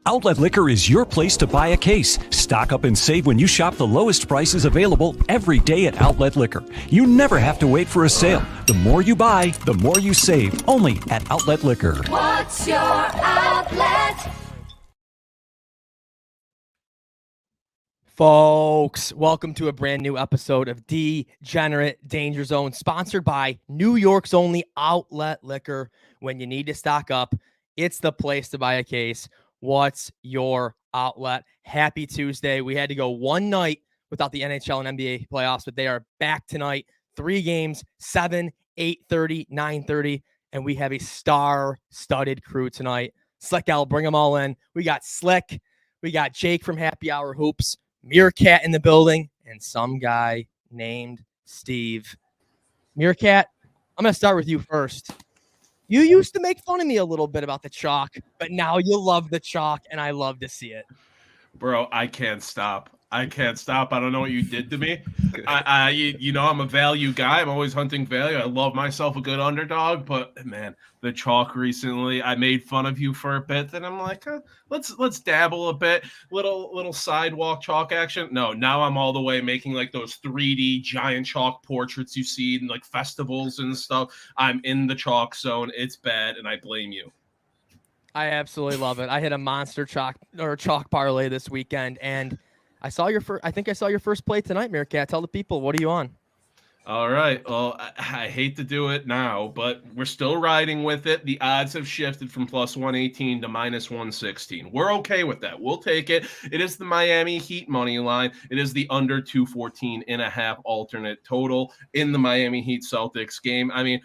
Outlet Liquor is your place to buy a case. Stock up and save when you shop the lowest prices available every day at Outlet Liquor. You never have to wait for a sale. The more you buy, the more you save. Only at Outlet Liquor. What's your outlet? Folks, welcome to a brand new episode of Degenerate Danger Zone, sponsored by New York's only Outlet Liquor. When you need to stock up, it's the place to buy a case. What's your outlet? Happy Tuesday. We had to go one night without the NHL and NBA playoffs, but they are back tonight. 3 games, 7, 8:30, 9:30, and we have a star-studded crew tonight. Slick, I'll bring them all in. We got Slick, we got Jake from Happy Hour Hoops, Meerkat in the building, and some guy named Steve. Meerkat, I'm going to start with you first. You used to make fun of me a little bit about the chalk, but now you love the chalk, and I love to see it. Bro, I can't stop. I don't know what you did to me. You know, I'm a value guy. I'm always hunting value. I love myself a good underdog, but man, the chalk recently, I made fun of you for a bit. Then I'm like, let's dabble a bit, little sidewalk chalk action. No, now I'm all the way making like those 3D giant chalk portraits you see in like festivals and stuff. I'm in the chalk zone. It's bad, and I blame you. I absolutely love it. I hit a monster chalk parlay this weekend, and I saw your first. I think I saw your first play tonight, Meerkat. Tell the people, what are you on? All right. Well, I hate to do it now, but we're still riding with it. The odds have shifted from plus 118 to minus 116. We're okay with that. We'll take it. It is the Miami Heat money line. It is the under 214.5 alternate total in the Miami Heat Celtics game. I mean,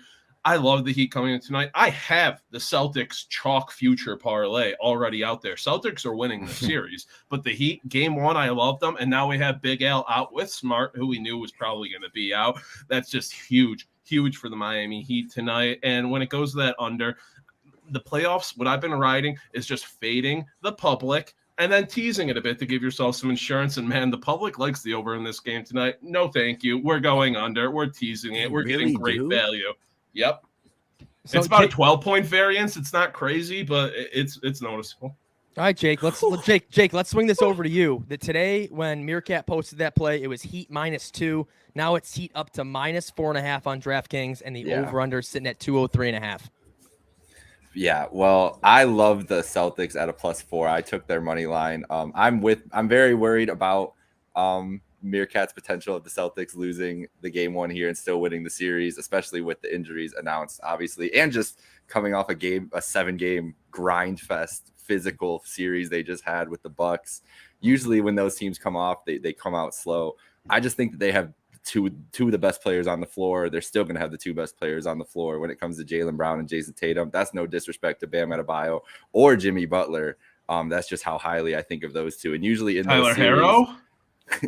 I love the Heat coming in tonight. I have the Celtics chalk future parlay already out there. Celtics are winning the series, but the Heat, game 1, I loved them, and now we have Big Al out with Smart, who we knew was probably going to be out. That's just huge for the Miami Heat tonight. And when it goes to that under, the playoffs, what I've been riding is just fading the public and then teasing it a bit to give yourself some insurance. And, man, the public likes the over in this game tonight. No, thank you. We're going under. We're teasing it. We're getting great value. Yep. So it's about a 12-point variance. It's not crazy, but it's noticeable. All right, Jake. Let's swing this over to you. That today, when Meerkat posted that play, it was Heat -2. Now it's Heat up to -4.5 on DraftKings, and the over/under is sitting at 203.5. Yeah, well, I love the Celtics at a +4. I took their money line. I'm very worried about Meerkat's potential of the Celtics losing the game 1 here and still winning the series, especially with the injuries announced, obviously, and just coming off a 7-game grind fest physical series they just had with the Bucks. Usually when those teams come off, they come out slow. I just think that they have two of the best players on the floor. They're still going to have the 2 best players on the floor when it comes to Jaylen Brown and Jason Tatum. That's no disrespect to Bam Adebayo or Jimmy Butler. That's just how highly I think of those 2. And usually in Tyler those series, Herro?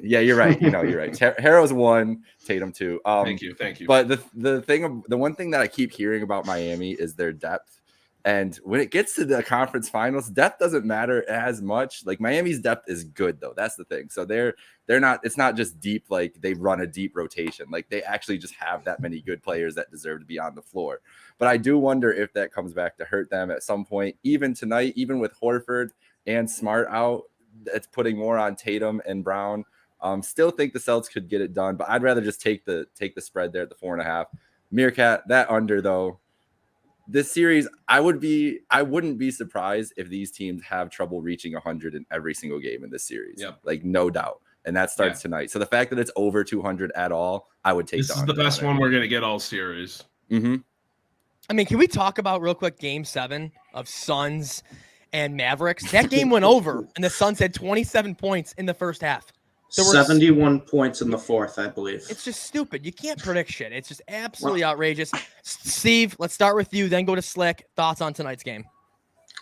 Yeah, you're right. You're right. Harrow's 1, Tatum 2. Thank you. But the one thing that I keep hearing about Miami is their depth. And when it gets to the conference finals, depth doesn't matter as much. Like Miami's depth is good though. That's the thing. So they're not. It's not just deep. Like they run a deep rotation. Like they actually just have that many good players that deserve to be on the floor. But I do wonder if that comes back to hurt them at some point. Even tonight, even with Horford and Smart out, it's putting more on Tatum and Brown. Still think the Celtics could get it done, but I'd rather just take the spread there at the 4.5. Meerkat, that under though. This series, I wouldn't be surprised if these teams have trouble reaching 100 in every single game in this series. Yep. Like no doubt. And that starts tonight. So the fact that it's over 200 at all, I would take. This is the best one we're gonna get all series. Mm-hmm. I mean, can we talk about real quick Game 7 of Suns and Mavericks? That game went over, and the Suns had 27 points in the first half. 71 points in the fourth, I believe. It's just stupid. You can't predict shit. It's just absolutely outrageous. Steve, let's start with you, then go to Slick. Thoughts on tonight's game?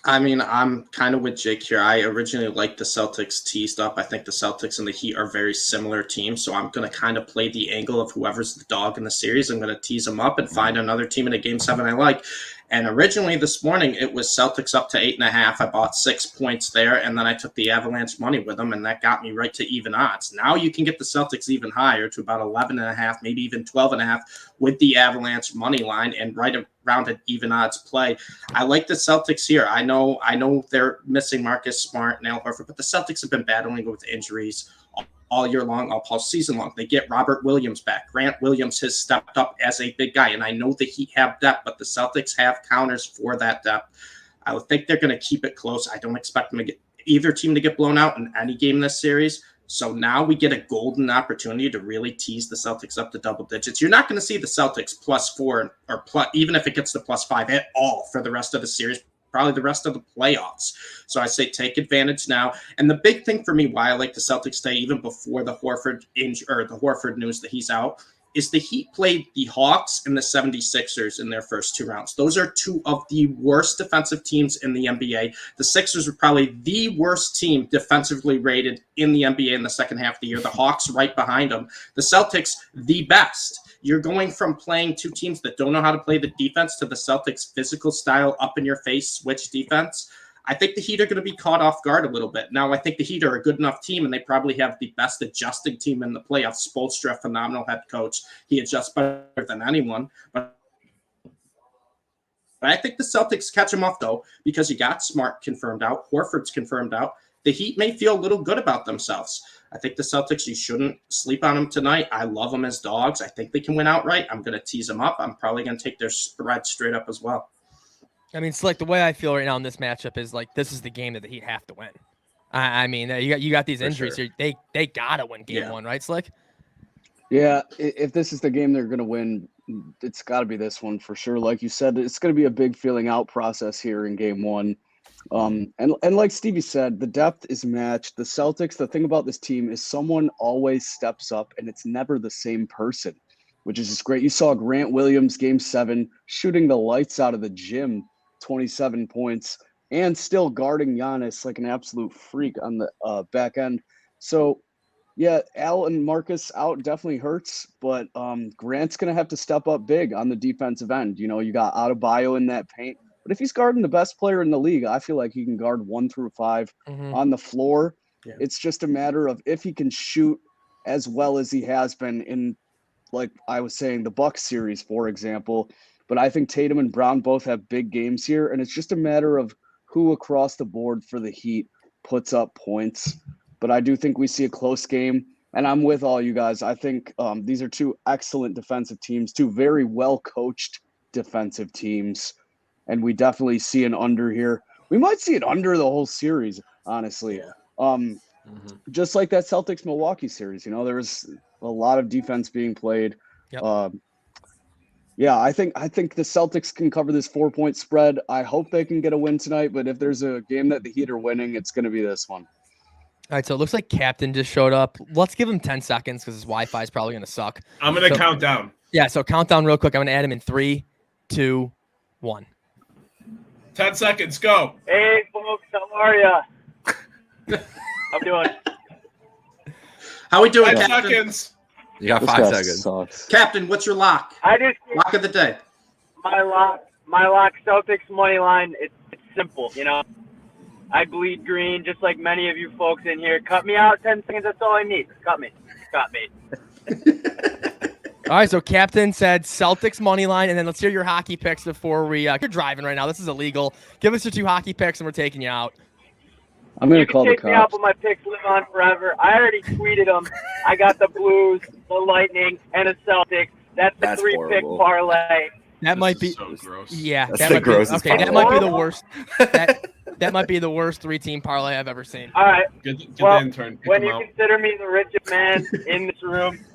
I mean, I'm kind of with Jake here. I originally liked the Celtics teased up. I think the Celtics and the Heat are very similar teams, so I'm going to kind of play the angle of whoever's the dog in the series. I'm going to tease them up and find another team in a Game 7 I like. And originally this morning, it was Celtics up to 8.5. I bought 6 points there, and then I took the Avalanche money with them, and that got me right to even odds. Now you can get the Celtics even higher to about 11.5, maybe even 12.5 with the Avalanche money line and right around an even odds play. I like the Celtics here. I know they're missing Marcus Smart and Al Horford, but the Celtics have been battling with injuries all year long, all postseason long. They get Robert Williams back. Grant Williams has stepped up as a big guy, and I know the Heat have depth, but the Celtics have counters for that depth. I would think they're going to keep it close. I don't expect them to get either team to get blown out in any game in this series. So now we get a golden opportunity to really tease the Celtics up to double digits. You're not going to see the Celtics +4 or plus, even if it gets to +5 at all for the rest of the series, probably the rest of the playoffs. So I say take advantage now. And the big thing for me, why I like the Celtics stay even before the Horford the Horford news that he's out, is the Heat played the Hawks and the 76ers in their first 2 rounds. Those are 2 of the worst defensive teams in the NBA. The Sixers were probably the worst team defensively rated in the NBA in the second half of the year. The Hawks right behind them. The Celtics, the best. You're going from playing 2 teams that don't know how to play the defense to the Celtics' physical style, up-in-your-face switch defense. I think the Heat are going to be caught off guard a little bit. Now, I think the Heat are a good enough team, and they probably have the best adjusting team in the playoffs. Spoelstra, phenomenal head coach. He adjusts better than anyone. But I think the Celtics catch him off, though, because you got Smart confirmed out. Horford's confirmed out. The Heat may feel a little good about themselves. I think the Celtics, you shouldn't sleep on them tonight. I love them as dogs. I think they can win outright. I'm going to tease them up. I'm probably going to take their spread straight up as well. I mean, it's like the way I feel right now in this matchup is like this is the game that the Heat have to win. I mean, you got these injuries here. They gotta win game 1, right, Slick? Yeah, if this is the game they're gonna win, it's got to be this one for sure. Like you said, it's going to be a big feeling out process here in game 1. And like Stevie said, the depth is matched. The Celtics, the thing about this team is someone always steps up, and it's never the same person, which is just great. You saw Grant Williams, game 7, shooting the lights out of the gym. 27 points, and still guarding Giannis like an absolute freak on the back end. So, yeah, Al and Marcus out definitely hurts, but Grant's going to have to step up big on the defensive end. You know, you got Adebayo in that paint. But if he's guarding the best player in the league, I feel like he can guard 1 through 5 on the floor. Yeah. It's just a matter of if he can shoot as well as he has been in, like I was saying, the Bucks series, for example. But I think Tatum and Brown both have big games here, and it's just a matter of who across the board for the Heat puts up points. But I do think we see a close game, and I'm with all you guys. I think these are 2 excellent defensive teams, 2 very well-coached defensive teams, and we definitely see an under here. We might see it under the whole series, honestly. Yeah. Just like that Celtics-Milwaukee series. You know, there was a lot of defense being played. Yep. Yeah, I think the Celtics can cover this 4-point spread. I hope they can get a win tonight, but if there's a game that the Heat are winning, it's going to be this one. All right, so it looks like Captain just showed up. Let's give him 10 seconds because his Wi-Fi is probably going to suck. I'm going to count down. Yeah, so count down real quick. I'm going to add him in 3, 2, 1. 10 seconds, go. Hey, folks, how are ya? How we doing? How we doing, 10 Captain? seconds. You got 5 seconds. Sucks. Captain, what's your lock? Lock of the day. My lock, Celtics money line. It's simple, you know. I bleed green, just like many of you folks in here. Cut me out 10 seconds. That's all I need. Cut me. All right, so Captain said Celtics money line, and then let's hear your hockey picks before we. You're driving right now. This is illegal. Give us your 2 hockey picks, and we're taking you out. I'm going to call the cops. You can take me out, but my picks live on forever. I already tweeted them. I got the Blues, the Lightning, and the Celtics. That's the 3-pick parlay. That might be so gross. Yeah, that's the grossest. Okay, that might be the worst. That might be the worst 3-team parlay I've ever seen. All right. Get well, the intern. When you consider me the richest man in this room,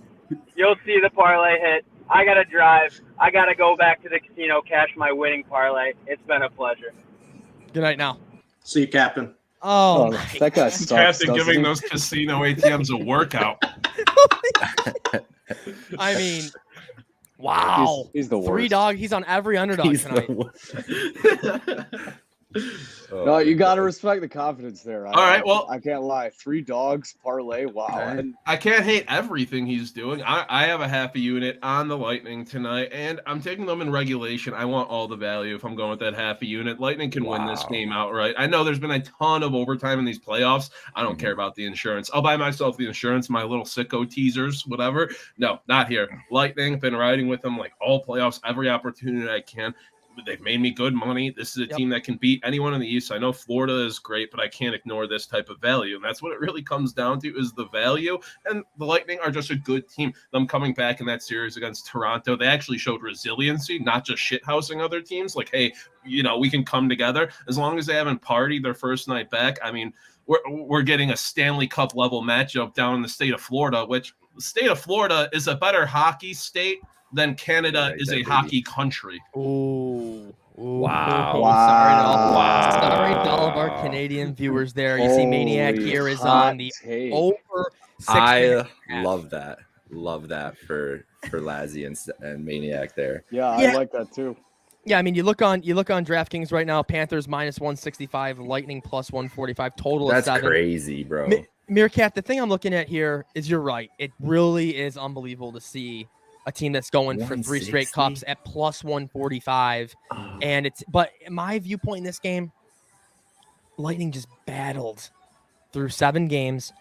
you'll see the parlay hit. I got to drive. I got to go back to the casino, cash my winning parlay. It's been a pleasure. Good night now. See you, Captain. Oh, that guy sucks. Captain giving those casino ATMs a workout. I mean, wow. He's the worst. 3 dog. He's on every underdog tonight. No, you got to respect the confidence there. All right, well, I can't lie. 3 dogs parlay. Wow. And I can't hate everything he's doing. I have a half a unit on the Lightning tonight, and I'm taking them in regulation. I want all the value if I'm going with that half a unit. Lightning can win this game outright. I know there's been a ton of overtime in these playoffs. I don't care about the insurance. I'll buy myself the insurance, my little sicko teasers, whatever. No, not here. Lightning, been riding with them like all playoffs, every opportunity I can. They've made me good money. This is a team that can beat anyone in the East. I know Florida is great, but I can't ignore this type of value. And that's what it really comes down to is the value. And the Lightning are just a good team. Them coming back in that series against Toronto, they actually showed resiliency, not just shithousing other teams. Like, hey, we can come together. As long as they haven't partied their first night back, I mean, we're getting a Stanley Cup level matchup down in the state of Florida, which the state of Florida is a better hockey state than Canada is a hockey country. Ooh. Wow. Sorry to all of our Canadian viewers there. You see Maniac here is on the over 6. I love that. Love that for Lazzy and Maniac there. Yeah, I like that too. Yeah, I mean, you look on DraftKings right now, Panthers minus 165, Lightning plus 145, total of 7. That's crazy, bro. Meerkat, the thing I'm looking at here is you're right. It really is unbelievable to see a team that's going for 3 straight cups at plus 145. But my viewpoint in this game, Lightning just battled through 7 games.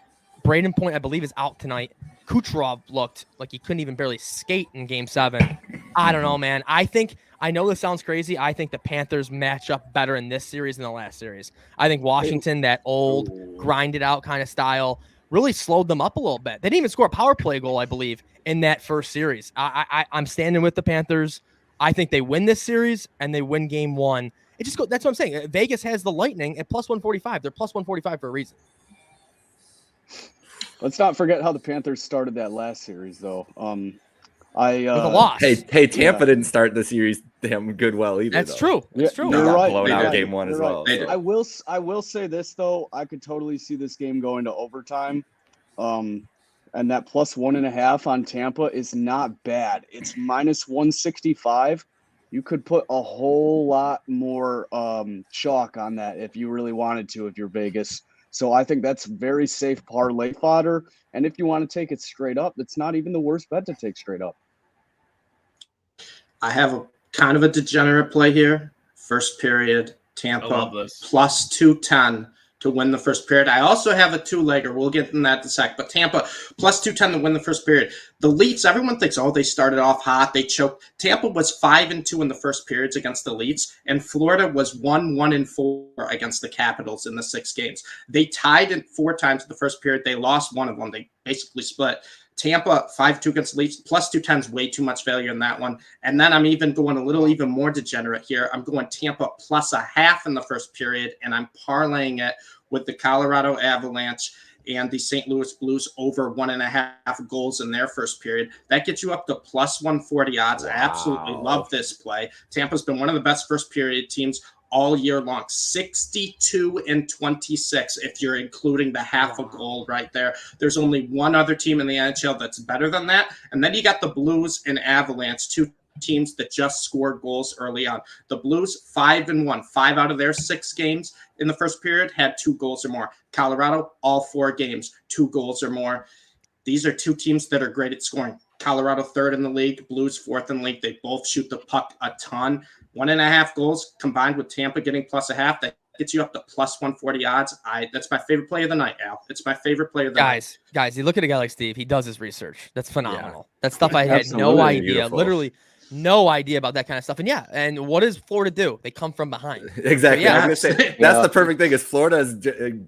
Braden Point, I believe, is out tonight. Kucherov looked like he couldn't even barely skate in game 7. I don't know, man. I know this sounds crazy. I think the Panthers match up better in this series than the last series. I think Washington, that old grinded out kind of style, really slowed them up a little bit. They didn't even score a power play goal, I believe, in that first series. I'm standing with the Panthers. I think they win this series and they win game 1. That's what I'm saying. Vegas has the Lightning at plus 145. They're plus 145 for a reason. Let's not forget how the Panthers started that last series, though. With a loss. Hey, Tampa didn't start the series damn good well either. That's true. That's true. You're right. Blown out game 1 as well. So. I will say this though. I could totally see this game going to overtime. And that plus 1.5 on Tampa is not bad. It's minus 165. You could put a whole lot more chalk on that if you really wanted to, if you're Vegas. So I think that's very safe parlay fodder. And if you want to take it straight up, it's not even the worst bet to take straight up. I have a kind of a degenerate play here. First period, Tampa plus 210 to win the first period. I also have a 2-legger. We'll get in that in a sec. But Tampa plus 210 to win the first period. The Leafs, everyone thinks, they started off hot. They choked. Tampa was 5-2 in the first periods against the Leafs, and Florida was 1-4 against the Capitals in the 6 games. They tied it 4 times in the first period. They lost one of them. They basically split. Tampa 5-2 against the Leafs, plus 210 is way too much value in that one. And then I'm even going even more degenerate here. I'm going Tampa plus 0.5 in the first period, and I'm parlaying it with the Colorado Avalanche and the St. Louis Blues over 1.5 goals in their first period. That gets you up to plus 140 odds. Wow. I absolutely love this play. Tampa's been one of the best first period teams all year long, 62-26 if you're including the half a goal right there. There's only one other team in the NHL that's better than that. And then you got the Blues and Avalanche, 2 teams that just scored goals early on. The Blues 5-1, 5 out of their 6 games in the first period had 2 goals or more. Colorado, all 4 games, 2 goals or more. These are 2 teams that are great at scoring. Colorado 3rd in the league, Blues 4th in the league. They both shoot the puck a ton. 1.5 goals combined with Tampa getting plus 0.5. That gets you up to plus 140 odds. That's my favorite play of the night, Al. It's my favorite play of the night. Guys, you look at a guy like Steve. He does his research. That's phenomenal. Yeah. That's stuff I had no idea. Beautiful. Literally no idea about that kind of stuff. And what does Florida do? They come from behind. Exactly. So, I was gonna say that's the perfect thing. Is Florida is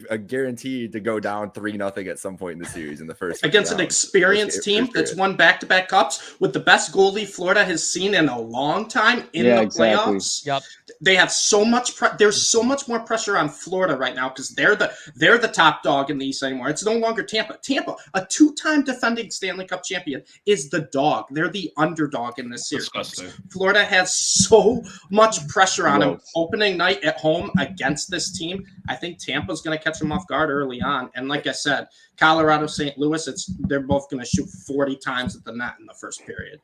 a guaranteed to go down 3-0 at some point in the series in the first against an experienced team that's won back-to-back cups with the best goalie Florida has seen in a long time in the playoffs. Yep. They have so much. There's so much more pressure on Florida right now because they're the top dog in the East anymore. It's no longer Tampa. Tampa, a 2-time defending Stanley Cup champion, is the dog. They're the underdog in this series. Disgusting. Florida has so much pressure on them opening night at home against this team. I think Tampa's going to catch them off guard early on. And like I said, Colorado, St. Louis, they're both going to shoot 40 times at the net in the first period.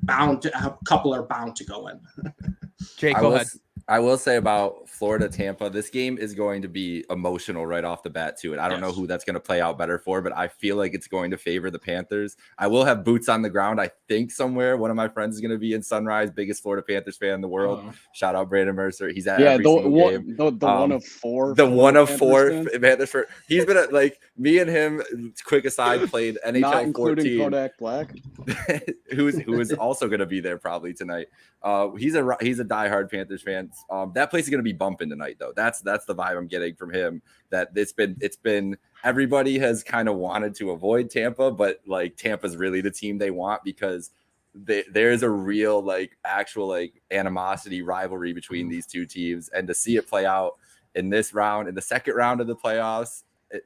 A couple are bound to go in. Jake, go ahead. I will say about Florida Tampa, this game is going to be emotional right off the bat too. And I don't know who that's going to play out better for, but I feel like it's going to favor the Panthers. I will have boots on the ground. I think somewhere one of my friends is going to be in Sunrise, biggest Florida Panthers fan in the world. Shout out Brandon Mercer. He's at every single game. The one of four. The one of four Panthers. He's been at, like, me and him. Quick aside, played NHL not including 14. Kodak Black, who is also going to be there probably tonight. He's a diehard Panthers fan. That place is going to be bumping tonight, though. That's the vibe I'm getting from him. That it's been everybody has kind of wanted to avoid Tampa, but like Tampa's really the team they want because there's a real actual animosity rivalry between these two teams, and to see it play out in this round, in the second round of the playoffs,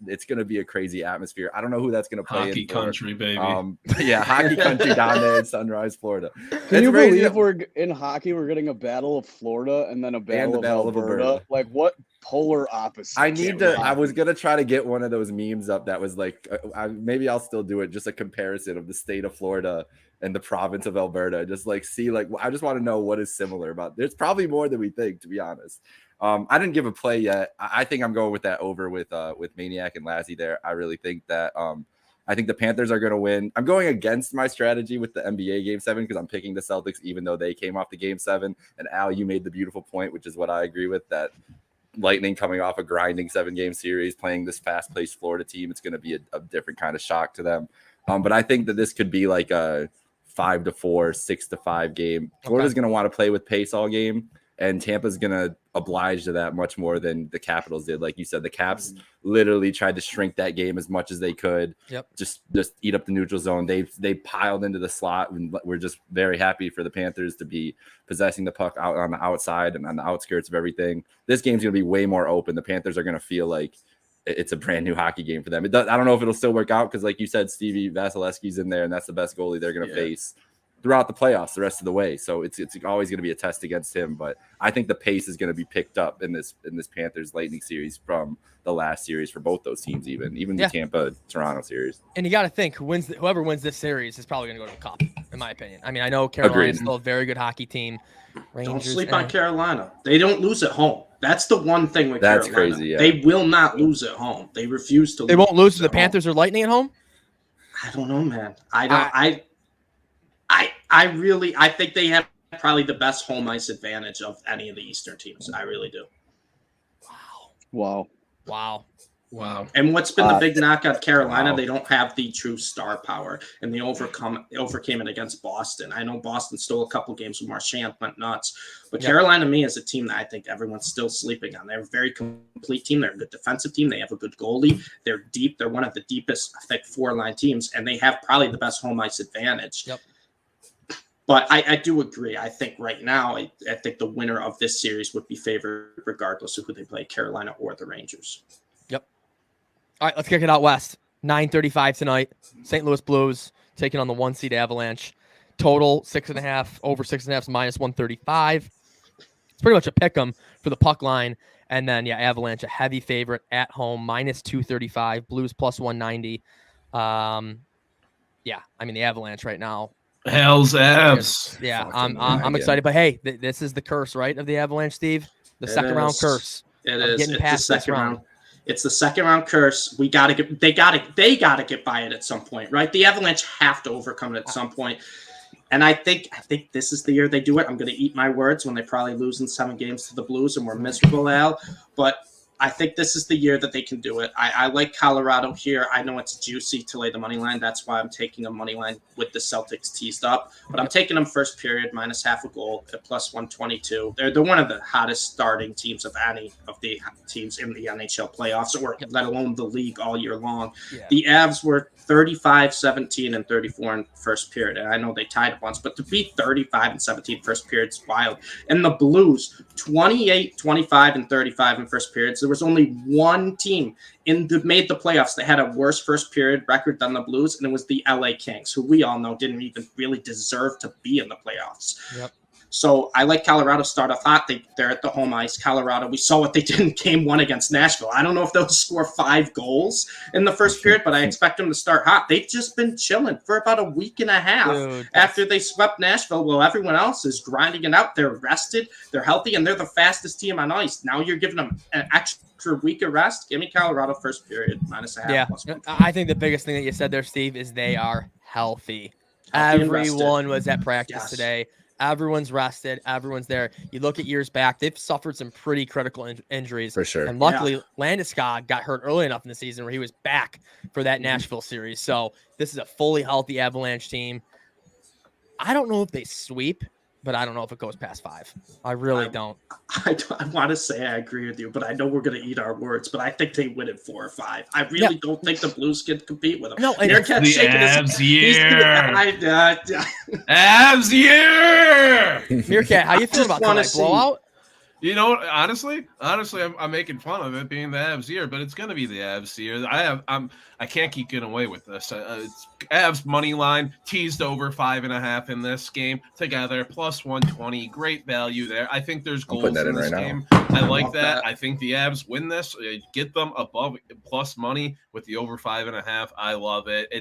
it's going to be a crazy atmosphere. I don't know who that's going to play hockey in for. Country, baby. Hockey country down there in Sunrise, Florida. Can you believe we're in hockey? We're getting a battle of Florida and then a battle of Alberta. Like, what polar opposite? I was going to try to get one of those memes up that was like, maybe I'll still do it. Just a comparison of the state of Florida and the province of Alberta. Just see, I just want to know what is similar about. There's probably more than we think, to be honest. I didn't give a play yet. I think I'm going with that over with Maniac and Lassie there. I really think that I think the Panthers are going to win. I'm going against my strategy with the NBA Game 7 because I'm picking the Celtics even though they came off the Game 7. And Al, you made the beautiful point, which is what I agree with, that Lightning coming off a grinding 7-game series, playing this fast-paced Florida team, it's going to be a different kind of shock to them. But I think that this could be like a 5-4, 6-5 game. Florida's going to want to play with pace all game. And Tampa's going to oblige to that much more than the Capitals did. Like you said, the Caps literally tried to shrink that game as much as they could. Yep. Just eat up the neutral zone. They piled into the slot, and we're just very happy for the Panthers to be possessing the puck out on the outside and on the outskirts of everything. This game's going to be way more open. The Panthers are going to feel like it's a brand new hockey game for them. I don't know if it'll still work out because, like you said, Stevie Vasilevsky's in there, and that's the best goalie they're going to face throughout the playoffs the rest of the way. So it's always going to be a test against him. But I think the pace is going to be picked up in this Panthers Lightning series from the last series for both those teams, even the Tampa Toronto series. And you got to think whoever wins this series is probably going to go to the cup, in my opinion. I mean, I know Carolina is still a very good hockey team. Rangers, don't sleep on Carolina. They don't lose at home. That's the one thing with Carolina. That's crazy. Yeah. They will not lose at home. They refuse to lose. They won't lose to the Panthers or Lightning at home? I don't know, man. I think they have probably the best home ice advantage of any of the Eastern teams. I really do. Wow. And what's been the big knock on Carolina? They don't have the true star power, and they overcame it against Boston. I know Boston stole a couple games with Marchand, went nuts, but Carolina, to me, is a team that I think everyone's still sleeping on. They're a very complete team. They're a good defensive team. They have a good goalie. They're deep. They're one of the deepest, I think, 4-line teams, and they have probably the best home ice advantage. Yep. But I do agree. I think right now, I think the winner of this series would be favored regardless of who they play, Carolina or the Rangers. Yep. All right, let's kick it out west. 9:35 tonight. St. Louis Blues taking on the 1-seed Avalanche. Total 6.5, over 6.5 is minus 135. It's pretty much a pick 'em for the puck line. And then, Avalanche, a heavy favorite at home, minus 235. Blues plus 190. I mean, the Avalanche right now. Hell's Avs. Yeah, I'm excited. But hey, this is the curse, right, of the Avalanche, Steve? The second round curse. It is. It's the second round. It's the second round curse. They gotta get by it at some point, right? The Avalanche have to overcome it at some point. And I think this is the year they do it. I'm gonna eat my words when they probably lose in 7 games to the Blues and we're miserable, Al. But I think this is the year that they can do it. I like Colorado here. I know it's juicy to lay the money line. That's why I'm taking a money line with the Celtics teased up. But I'm taking them first period, minus half a goal at plus 122. They're one of the hottest starting teams of any of the teams in the NHL playoffs, or let alone the league all year long. Yeah. The Avs were 35, 17, and 34 in first period. And I know they tied it once, but to be 35 and 17 first period is wild. And the Blues, 28, 25, and 35 in first periods. There was only one team made the playoffs that had a worse first period record than the Blues, and it was the LA Kings, who we all know didn't even really deserve to be in the playoffs. Yep. So I like Colorado start off hot. They're at the home ice. Colorado, we saw what they did in game 1 against Nashville. I don't know if they'll score 5 goals in the first period, but I expect them to start hot. They've just been chilling for about a week and a half after they swept Nashville. Well, everyone else is grinding it out. They're rested, they're healthy, and they're the fastest team on ice. Now you're giving them an extra week of rest. Give me Colorado first period, -1/2. Yeah, I think the biggest thing that you said there, Steve, is they are healthy. Everyone was at practice today. Everyone's rested. Everyone's there. You look at years back, they've suffered some pretty critical injuries. For sure. And luckily, Landeskog got hurt early enough in the season where he was back for that Nashville series. So this is a fully healthy Avalanche team. I don't know if they sweep, but I don't know if it goes past 5. I really don't. I want to say I agree with you, but I know we're going to eat our words. But I think they win it 4 or 5. I really don't think the Blues can compete with them. No, and it's the Avs year. Avs year. Meerkat, how you feel about tonight? Blowout? You know, honestly, I'm making fun of it being the Avs year, but it's going to be the Avs year. I can't keep getting away with this. It's Avs money line teased over 5.5 in this game together, +120. Great value there. I think there's goals in this game. I like that. I think the Avs win this. Get them above plus money with the over 5.5. I love it.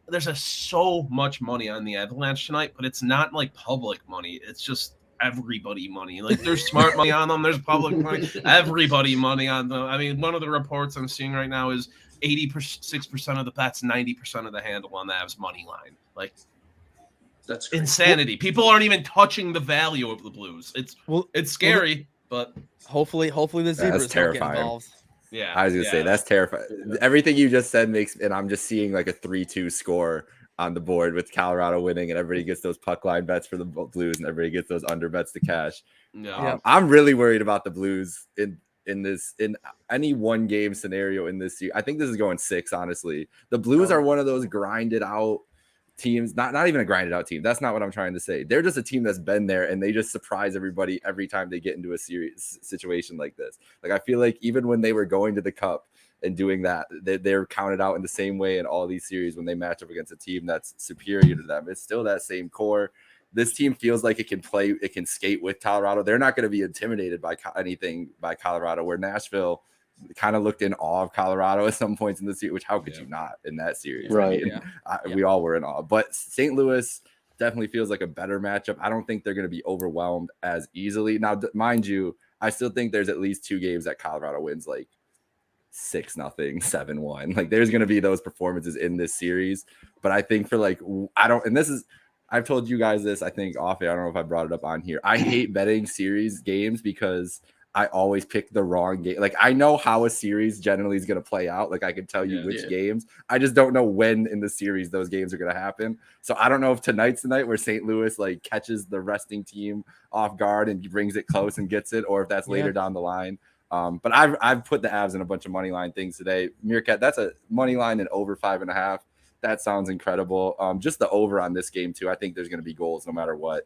There's so much money on the Avalanche tonight, but it's not like public money. It's just everybody money. Like there's smart money on them, there's public money, everybody money on them. I mean, one of the reports I'm seeing right now is 86% of the bets, 90% of the handle on the Avs money line. Like that's insanity. People aren't even touching the value of the Blues. It's scary, but hopefully the Zebras don't get involved. Yeah, I was gonna say that's terrifying. Everything you just said and I'm just seeing like a 3-2 score on the board with Colorado winning, and everybody gets those puck line bets for the Blues, and everybody gets those under bets to cash. I'm really worried about the Blues in any one game scenario in this year. I think this is going 6. Honestly, the Blues are one of those grinded out teams. Not even a grinded out team. That's not what I'm trying to say. They're just a team that's been there, and they just surprise everybody every time they get into a serious situation like this. Like I feel like even when they were going to the Cup and doing that, they're counted out in the same way in all these series when they match up against a team that's superior to them. It's still that same core. This team feels like it can skate with Colorado. They're not going to be intimidated by anything by Colorado, where Nashville kind of looked in awe of Colorado at some points in the series, which how could you not in that series? Right. I mean, we all were in awe. But St. Louis definitely feels like a better matchup. I don't think they're going to be overwhelmed as easily. Now, mind you, I still think there's at least 2 games that Colorado wins, like 6-0, 7-1. Like there's going to be those performances in this series, but I think for I've told you guys this, I think off air. I don't know if I brought it up on here. I hate betting series games because I always pick the wrong game. Like I know how a series generally is going to play out. Like I can tell you which games. I just don't know when in the series those games are going to happen. So I don't know if tonight's the night where St. Louis like catches the resting team off guard and brings it close and gets it, or if that's later down the line. But I've put the Avs in a bunch of money line things today. Meerkat, that's a money line and over 5.5. That sounds incredible. Just the over on this game too. I think there's going to be goals no matter what.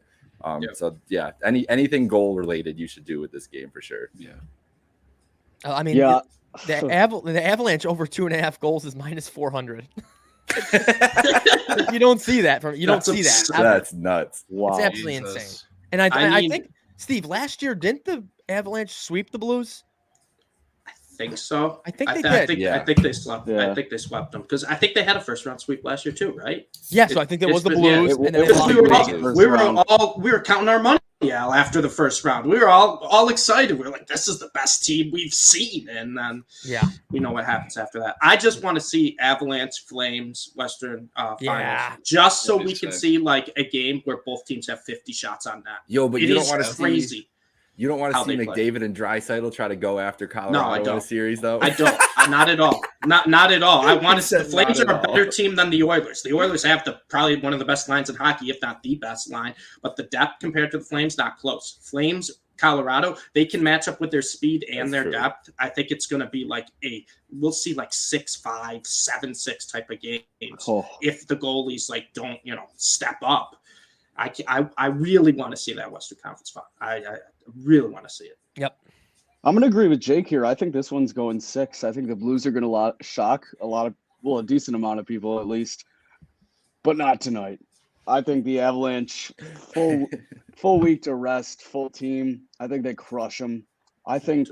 So yeah, anything goal related you should do with this game for sure. Yeah. I mean, the Avalanche over 2.5 goals is -400. You don't see that That's nuts. Wow, it's absolutely insane. And I think Steve, last year didn't the Avalanche sweep the Blues? I think so. I think they did. I think they swept. I think they swept them because I think they had a first round sweep last year too, right? Yeah, so I think that was the Blues. We were counting our money after the first round. We were all excited. We were like, "This is the best team we've seen," and then we know what happens after that. I just want to see Avalanche Flames Western Finals, just so we can see like a game where both teams have 50 shots on net. But you don't want to crazy. You don't want to see McDavid and Draisaitl try to go after Colorado in a series, though? I don't. Not at all. Not at all. I want to see the Flames are a better team than the Oilers. The Oilers have probably one of the best lines in hockey, if not the best line. But the depth compared to the Flames, not close. Flames, Colorado, they can match up with their speed and their depth. I think it's going to be like we'll see like 6-5, 7-6 type of games if the goalies like don't step up. I really want to see that Western Conference final. I really want to see it. Yep. I'm going to agree with Jake here. I think this one's going 6. I think the Blues are going to shock a decent amount of people at least, but not tonight. I think the Avalanche full week to rest, full team. I think they crush them. I think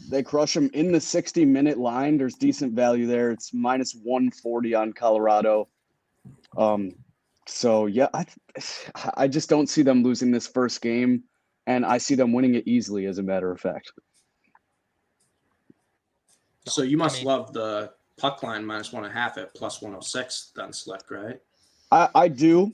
they crush them in the 60-minute line. There's decent value there. It's minus 140 on Colorado. So yeah, I just don't see them losing this first game, and I see them winning it easily. As a matter of fact. So you must love the puck line minus 1.5 at plus 106. Then Slick, right? I do.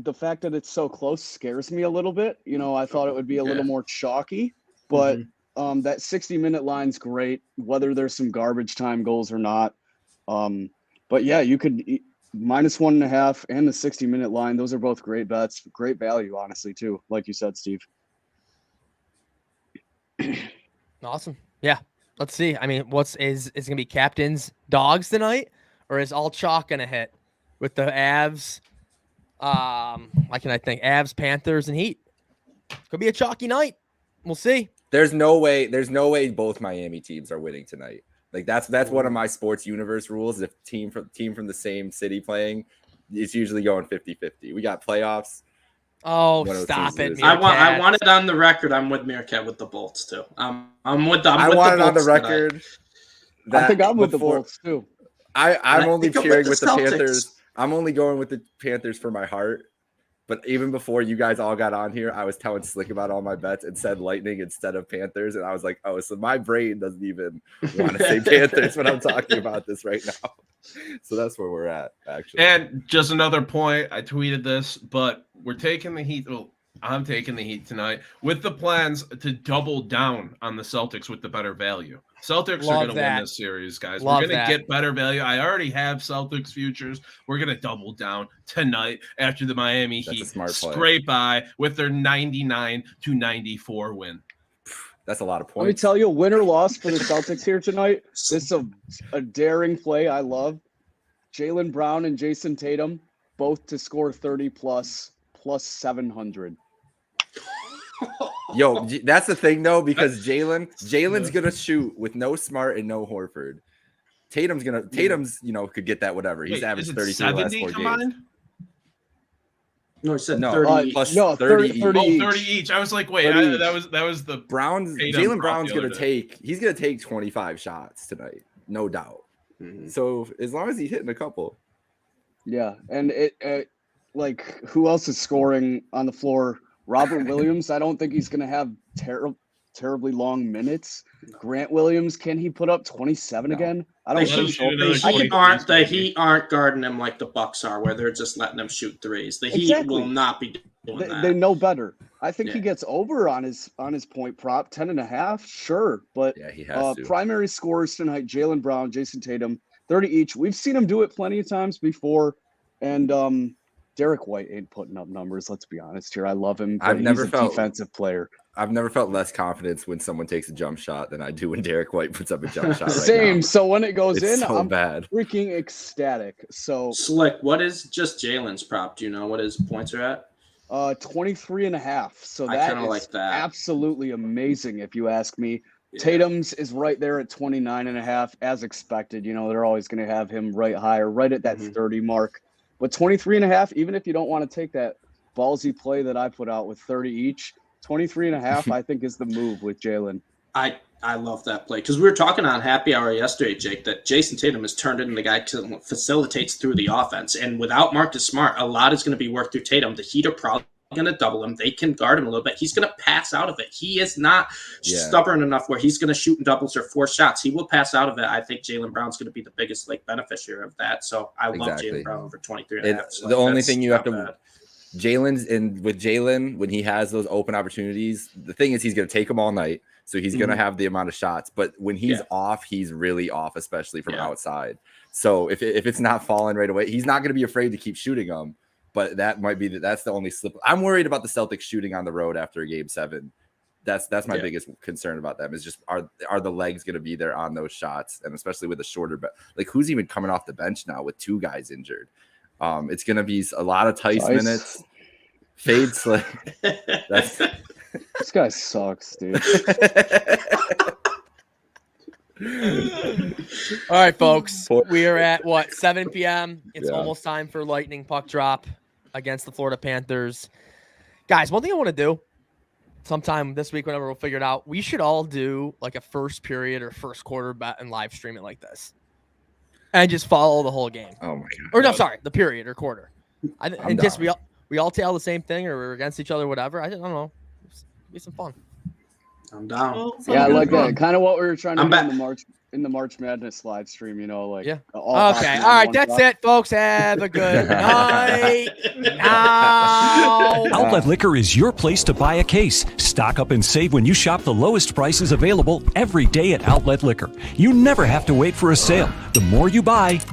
The fact that it's so close scares me a little bit. You know, I thought it would be a little more chalky, but that 60-minute line's great, whether there's some garbage time goals or not. But yeah, you could minus 1.5 and the 60-minute line. Those are both great bets, great value, honestly, too. Like you said, Steve. Awesome. Yeah. Let's see. I mean, is it gonna be captain's dogs tonight, or is all chalk gonna hit with the Avs? Why can I think Avs, Panthers, and Heat? Could be a chalky night. We'll see. There's no way both Miami teams are winning tonight. Like that's one of my sports universe rules. If team from the same city playing, it's usually going 50-50. We got playoffs. Oh, stop it! Meerkat. I want it on the record. I'm with Meerkat with the Bolts too. I'm with the. I want it on the record. I think I'm with the Bolts too. I'm only cheering with the Panthers. I'm only going with the Panthers for my heart. But even before you guys all got on here, I was telling Slick about all my bets and said Lightning instead of Panthers. And I was like, oh, so my brain doesn't even want to say Panthers when I'm talking about this right now. So that's where we're at, actually. And just another point, I tweeted this, but we're taking the Heat. Well, I'm taking the Heat tonight with the plans to double down on the Celtics with the better value. Celtics are going to win this series, guys. We're going to get better value. I already have Celtics futures. We're going to double down tonight after the Miami Heat scrape by with their 99-94 win. That's a lot of points. Let me tell you, win or loss for the Celtics here tonight. This is a daring play I love. Jaylen Brown and Jason Tatum both to score 30 plus 700. Yo, that's the thing though, because Jalen's gonna shoot with no Smart and no Horford. Tatum's could get that whatever. He's averaged 33 last 4 games. No, he said no 30 plus no 30 each. 30 each. I was like, wait, that was the Jaylen Brown's gonna take 25 shots tonight, no doubt. So as long as he's hitting a couple. Yeah, and it like who else is scoring on the floor? Robert Williams, I don't think he's going to have terribly long minutes. Grant Williams, can he put up 27 again? I don't think so. The Heat aren't guarding him like the Bucks are, where they're just letting him shoot threes. The Heat will not be doing that. They know better. I think he gets over on his point prop, 10.5, sure. But yeah, he has to. Primary scorers tonight, Jaylen Brown, Jason Tatum, 30 each. We've seen him do it plenty of times before. And Derek White ain't putting up numbers. Let's be honest here. I love him. But he's a defensive player. I've never felt less confidence when someone takes a jump shot than I do when Derek White puts up a jump shot. Same. Now. So when it goes it's in, so I'm bad. Freaking ecstatic. So Slick, what is just Jalen's prop? Do you know what his points are at? 23.5. So I that is like that. Absolutely amazing, if you ask me. Yeah. Tatum's is right there at 29.5, as expected. You know, they're always going to have him right higher, right at that 30 mark. But 23.5, even if you don't want to take that ballsy play that I put out with 30 each, 23.5, I think is the move with Jaylen. I love that play because we were talking on Happy Hour yesterday, Jake, that Jason Tatum has turned into the guy who facilitates through the offense. And without Marcus Smart, a lot is going to be worked through Tatum. The Heat are probably going to double him. They can guard him a little bit. He's going to pass out of it. He is not stubborn enough where he's going to shoot in doubles or 4 shots. He will pass out of it. I think Jaylen Brown's going to be the biggest beneficiary of that. So I love Jaylen Brown over 23.5. So the only thing you have to Jaylen, when he has those open opportunities, the thing is he's going to take them all night. So he's going to have the amount of shots. But when he's off, he's really off, especially from outside. So if it's not falling right away, he's not going to be afraid to keep shooting them. But that might be that's the only slip. I'm worried about the Celtics shooting on the road after Game 7. That's my biggest concern about them is just are the legs going to be there on those shots, and especially with a shorter like who's even coming off the bench now with 2 guys injured. It's going to be a lot of Tice minutes. Fade Slick. This guy sucks, dude. All right, folks. We are at what, 7 p.m. It's almost time for lightning puck drop against the Florida Panthers. Guys, one thing I want to do sometime this week, whenever we'll figure it out, we should all do like a first period or first quarter bet and live stream it like this. And just follow the whole game. Oh my god. Or no, sorry, the period or quarter. And just we all tell the same thing or we're against each other, whatever. I don't know. It'll be some fun. I'm down. Yeah, I like that. Kind of what we were trying to do in the March Madness live stream, like okay. All right, that's it, folks. Have a good night. Now. Outlet Liquor is your place to buy a case. Stock up and save when you shop the lowest prices available every day at Outlet Liquor. You never have to wait for a sale. The more you buy, the